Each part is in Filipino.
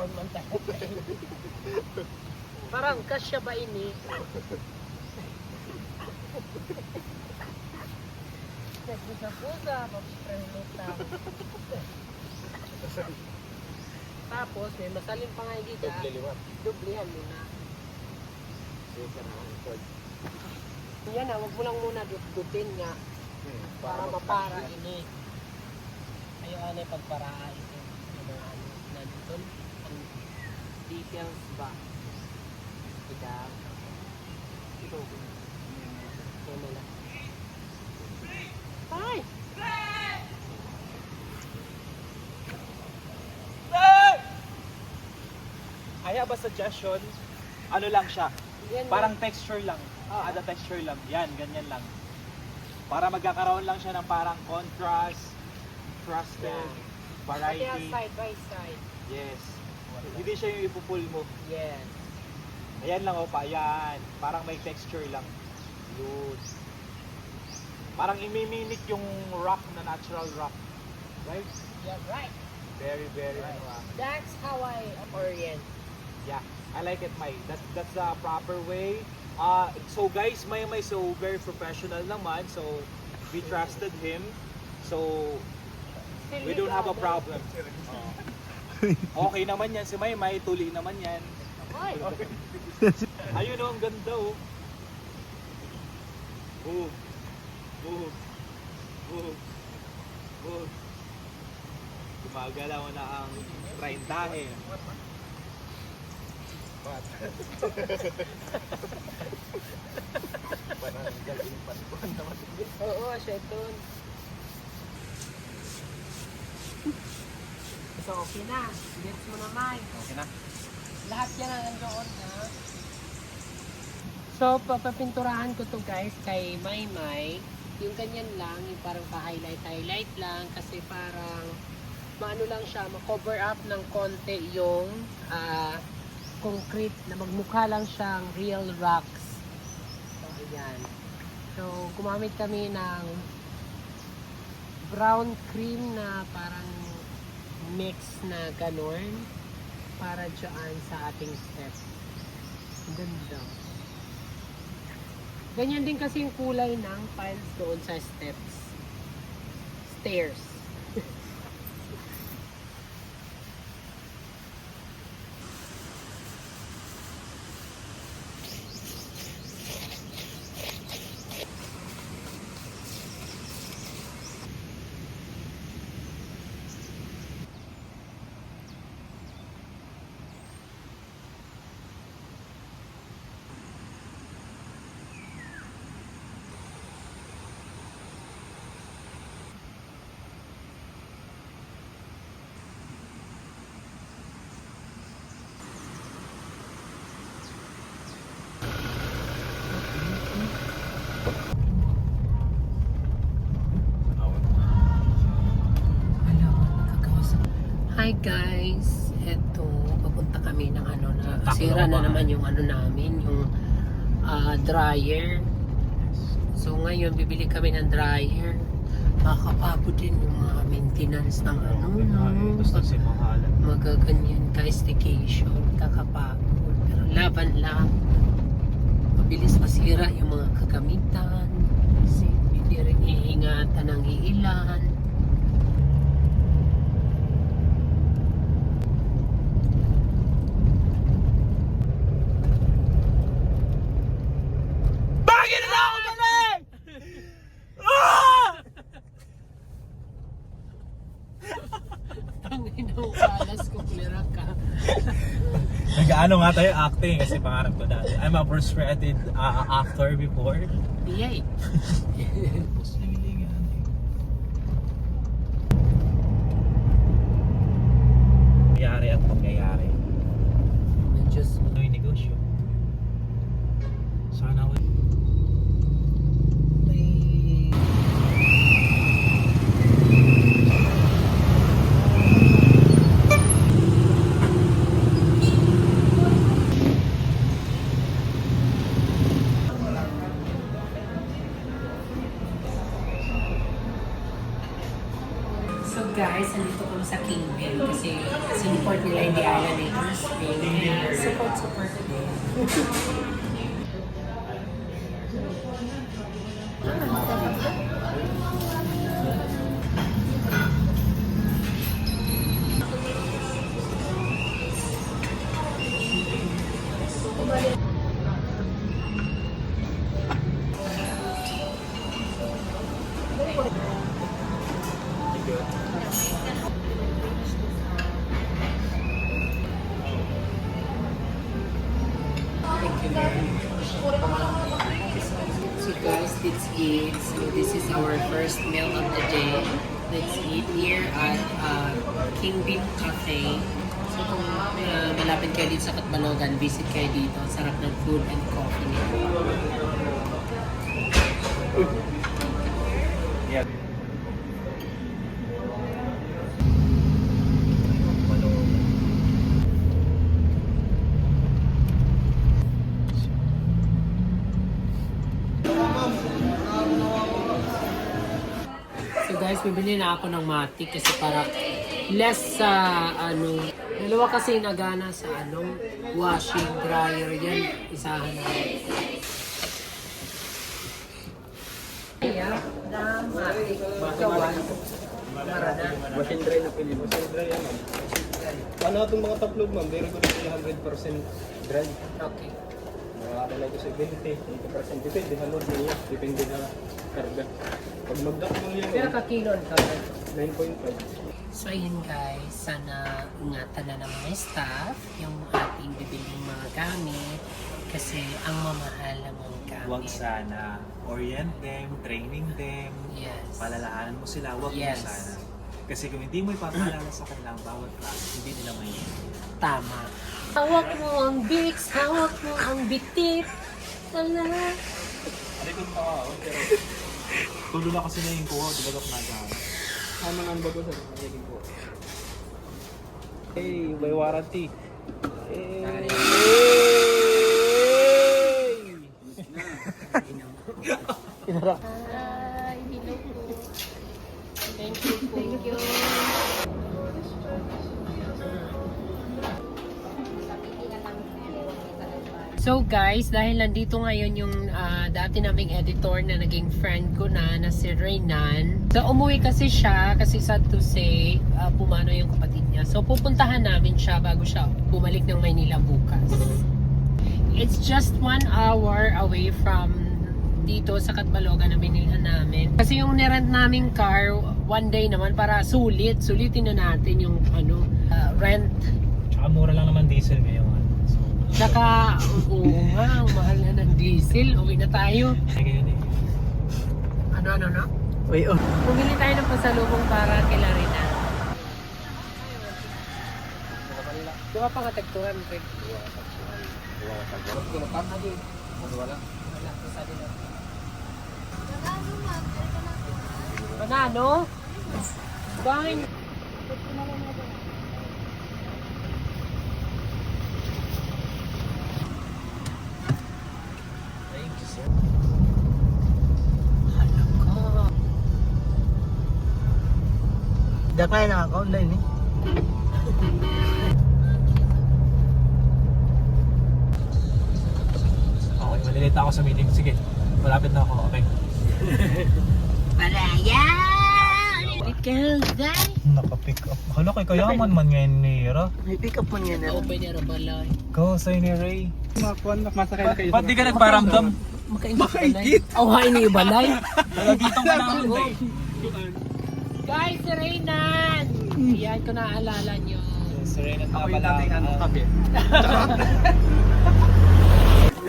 taon man tayo. Parang kasya ba ini? Nagpusa-pusa, magprelutang. Tapos, may masaling pa nga hindi ka. Dublihan mo na. Yan na, wag mo lang muna dutin nga. Para mapara ini. Ayaw na pagparaa ito. Ano na dito? Ang details ba? Ito. Yan na lang. Hi! I have a suggestion. Ano lang siya? Yan Parang texture lang. Ada texture lang. Yan, ganyan lang. Para magkakaroon lang siya ng parang contrast, trusted, Kaya variety. side by side. Yes. Hindi siya yung ipupull mo. Yes. Ayan lang, opa. Ayan. Parang may texture lang. Loose. Parang imimimik yung rock na natural rock. Right? Yeah, right. Very, very, Right. That's how I orient. Yeah, I like it, Mai. That's the proper way. So guys, Mai so very professional naman. So we trusted him. So we don't have a problem. Okay naman yan si Mai, tuli naman yan. Ay! Ayun oh, ang ganda oh. Boom. Boom. Boom. Boom. Gumagalaw na ang traintahe. Oo, siya ito. So, okay na. Gets mo na, Mike. Okay na. Lahat yan ang nandoon, ha? So, papapinturahan ko to guys kay Maymay. Yung ganyan lang, yung parang pa-highlight lang kasi parang maano lang siya, ma-cover up ng konti yung concrete na magmukha lang siyang real rocks. So, ayan. So, gumamit kami ng brown cream na parang mix na ganon para dyan sa ating step. Ganda. Ganyan din kasi yung kulay ng tiles doon sa steps. Stairs. Hi guys, eto papunta kami ng ano na sira na naman yung ano namin, yung dryer. So ngayon bibili kami ng dryer. Nakakapagod din yung mga maintenance ng ano, Basta si mahalan. magaganyan ka staycation, kakapagod. Pero laban lang. Mabilis masira yung mga kagamitan. Kasi hindi rin iingatan ng iilan. Tangin alas ko, kulera ka. Nag-ano nga tayo acting kasi pangarap ko dati. I'm a frustrated actor before. Yay! Nangyayari at mangyayari. Medyo Ano yung negosyo? Sana all. So guys, nandito kami sa Kingville kasi siniport nila yung The Islanders. Support. So guys, let's eat. So this is our first meal of the day. Let's eat here at Kingville Cafe. So kung malapit kayo dito sa Katbalogan, visit kayo dito. Sarap ng food and coffee nito. Yeah. So guys, bibili na ako ng matik kasi para less sa dalawa kasi nagana sa washing dryer yan. Isahan na. Yeah, na matik. Gawan. Marana. Machine dry na pili. Machine dry yan, ma'am. Ano itong mga taplog, ma'am? Very good na 100% dry. Okay. Nakakadala ko sa 20, 20%. Depende, halod niya. Depende na karga. Pag mag-duck mo yan, Pero kakilon ka. 9.5. So ayun guys, sana ingatan na ng mga staff yung ating bibiling mga gamit kasi ang mamahal ng mga gamit. Huwag sana. Orient them, training them, Yes. palalaanan mo sila, huwag Yes. mo sana. Kasi kung hindi mo ipapaalala sa kanila ang bawat klase, hindi nila may Tama. Hawak mo ang Vicks, hawak mo ang bitit. Tala. Alikod pa ako, pero tulo na kasi na yung kuha, di ba na Ano nga ang bago sa nagiging po? Hey, may warranty. Hey! Hi, hello po. Thank you po. Thank you. So guys, dahil nandito ngayon yung dati naming editor na naging friend ko na si Reynan. So umuwi kasi siya kasi sad to say, pumano yung kapatid niya. So pupuntahan namin siya bago siya bumalik ng Maynila bukas. It's just 1 hour away from dito sa Katbalogan na binilhan namin. Kasi yung nirent naming car, one day naman para sulitin na natin yung rent. Tsaka mura lang naman diesel ngayon. Tsaka, oo nga, ang mahal na ng diesel. Uwi na tayo. Ngayon eh. Ano? Uy, oh. Bumili tayo ng pasalubong para kay Larina. Diba pa nga tagtuhan, Greg? Wala. Banano? Fine. Dakay na ako online eh. Okay, malilate ako sa meeting. Sige, malapit na ako. Okay. Paraya! Ikaw, Zay! Naka-pick up. Hala kay kayaman man ngayon ni Ira. May pick up mo niya na. Open niya na balay. Go, say ni Ray. Masakay na kayo. Ba't di ka nagparamdam? Makaingit. Aw, hain ni balay. Nalagitang pa namin eh. Guys, si Reynan! Yan ko naaalala nyo. Si Ray na Ako yung pala. dating kape.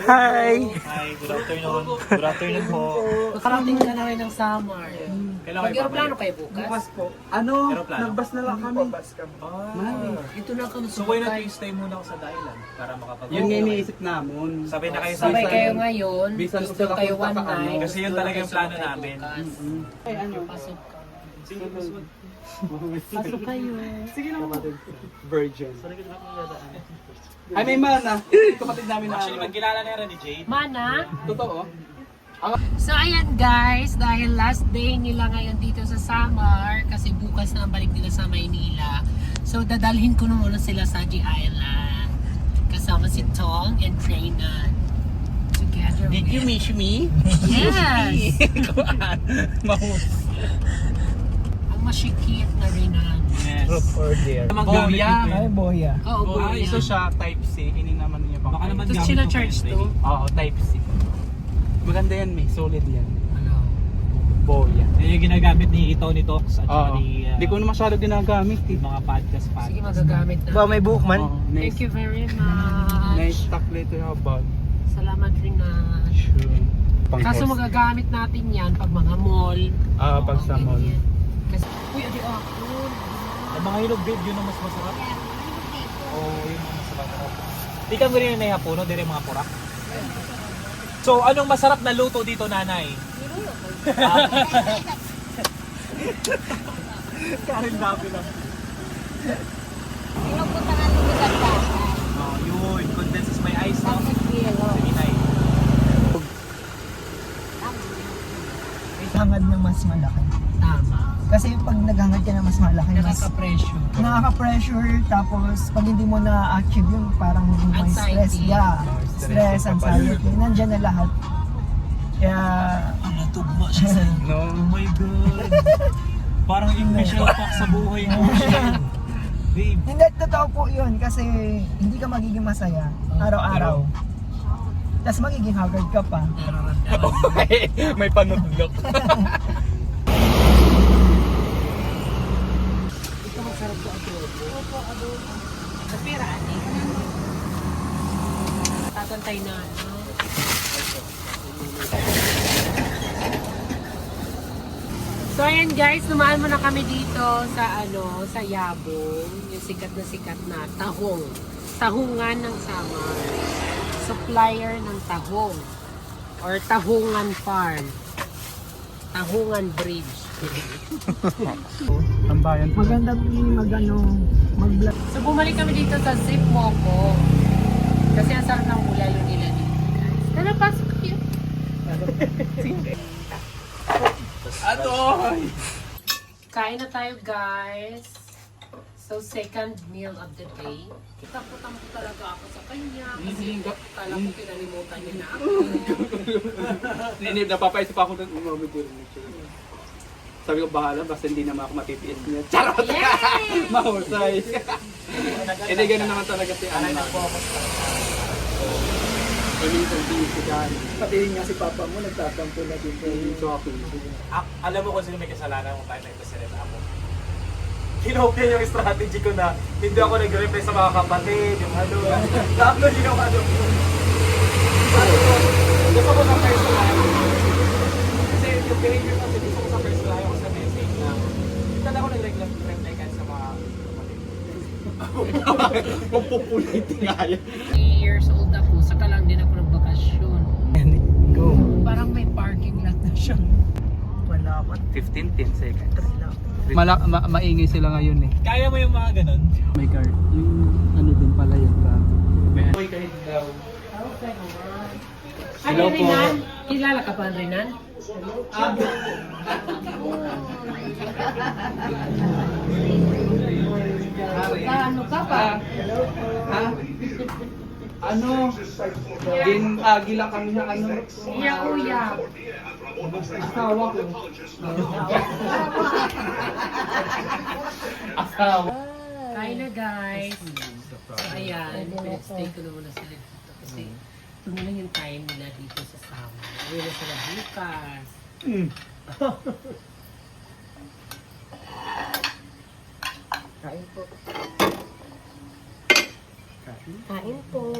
Hi! Hi, good afternoon. Good afternoon po. Nakarating ka na rin ng summer. Kailan kayo Mag-aeroplano pabalik? kayo bukas? po. Ano? Aeroplano? Nagbas na lang kami. Ito na kami So why not you stay muna ako sa Thailand para makapag- Yun nga iniisip namun. Sabay na kayo sa Sabay Thailand. kayo ngayon. Bisan Gusto sila kayo punta one ka, ano? night. Kasi yun talaga yung plano Kayo namin. bukas. Ay, ano? Pasok ka. Sige, Pasok kayo. Sige na kapatid. Virgin. Ay, may mana. Kapatid namin na. Actually, magkilala na rin ni Jade. Mana? Totoo? So ayan guys, dahil last day nila ngayon dito sa summer, kasi bukas oras na ang balik nila sa Maynila. So dadalhin ko na muna sila sa G Island. Kasama si Tong and Trina. Together. Did you miss me? Yes! Mahus. Ang masikip na Renan. Yes. order. Boya. Ay, boya. Oo, Ah, boy. ito siya, type C. Hindi naman niya pang Baka naman Tapos gamit sila mo pa charge yun, to. Oo, type C. Maganda yan, may solid yan. Ano? Boya. Yan yung ginagamit ni Tony Talks at saka Oo. ni Hindi ko na masyado ginagamit eh. mga podcast. Sige, magagamit na. Ba, may buhok man? Oo, nice. Thank you very much. Nice talk later about. Salamat Renan. Sure. Kaso magagamit natin yan pag mga mall. Pag sa mall. ganyan. Kasi, uy, adi ako. Ang mga hinog babe, yun ang mas masarap. Oo, yun ang masarap. Di ka mo rin na hapuno, dire mga purak. So, anong masarap na luto dito, nanay? Karin dami lang. Pinupunta nga nung maganda. Oh, yun. Condenses my ice, no? Bakit kilo? Sige, nay. Hangad na mas malaki. Tama. Kasi pag naghangad ka na mas malaki, mas Nakaka-pressure. nakaka-pressure. Tapos pag hindi mo na-achieve yun, parang may stress Anxiety. ka. Stress, anxiety. Nandyan na lahat. Kaya, Natugma siya sa No? Oh my God. Parang yung Michelle Fox sa buhay mo siya. Babe. hindi, totoo po yun. Kasi hindi ka magiging masaya araw-araw. Tapos magiging haggard ka pa. May panudlok. Ito masarap to adobo. Opo, adobo. Sa pera, ani. Tatantay na, ano? So ayan guys, dumaan muna kami dito sa sa Yabong, yung sikat na tahong. Tahungan ng Samar. Supplier ng tahong or Tahungan Farm. Tahungan Bridge. Tambayan. Maganda mag-vlog. So bumalik kami dito sa Zip Moco. Kasi ang sarap ng bulalo nila dito, guys. Tara, pasok kayo. Atoy! Kain na tayo, guys. So, second meal of the day. Tampo-tampo talaga ako sa kanya. Kasi kala ko kinalimutan niya na ako. Ninib, napapaisip ako doon. Umamid ko rin. Sabi ko, bahala, basta hindi naman ako matitiis niya. Charot! Yay! Mahusay! Hindi, ganun naman talaga si Ana. Minsan din si Dan. Pati rin nga si Papa mo, nagtatampo na dito. So ako. Alam mo kung sino may kasalanan kung tayo nagpasalit ako. Kinopya yung strategy ko na hindi ako nag-reply sa mga kapatid, yung ano. Tapos yung ano. Gusto ko sa first line. Kasi yung behavior kasi gusto ko sa first line ako sa message na hindi ako nag-reply ka sa mga kapatid. Popularity nga yan. 3 years old ako, saka lang din ako nagbakasyon. Go. Parang may parking lot na siya. Wala pa. 15-10 seconds. lang. Maingay sila ngayon eh. Kaya mo yung mga ganun? May car. Yung ano din pala yun ba? May kahit daw. Ay, Hello po. Renan? Kilala ka pa, Renan? Ano ka pa? Ha? Ano? Gila kami na ano? Iya-uya. Asawa ko. Asawa. Kain na, guys. So, ayan. Stay ko na muna sila dito. Kasi ito na lang yung time nila dito sa Sama. Uwi na sila bukas. Kain po. Kain po.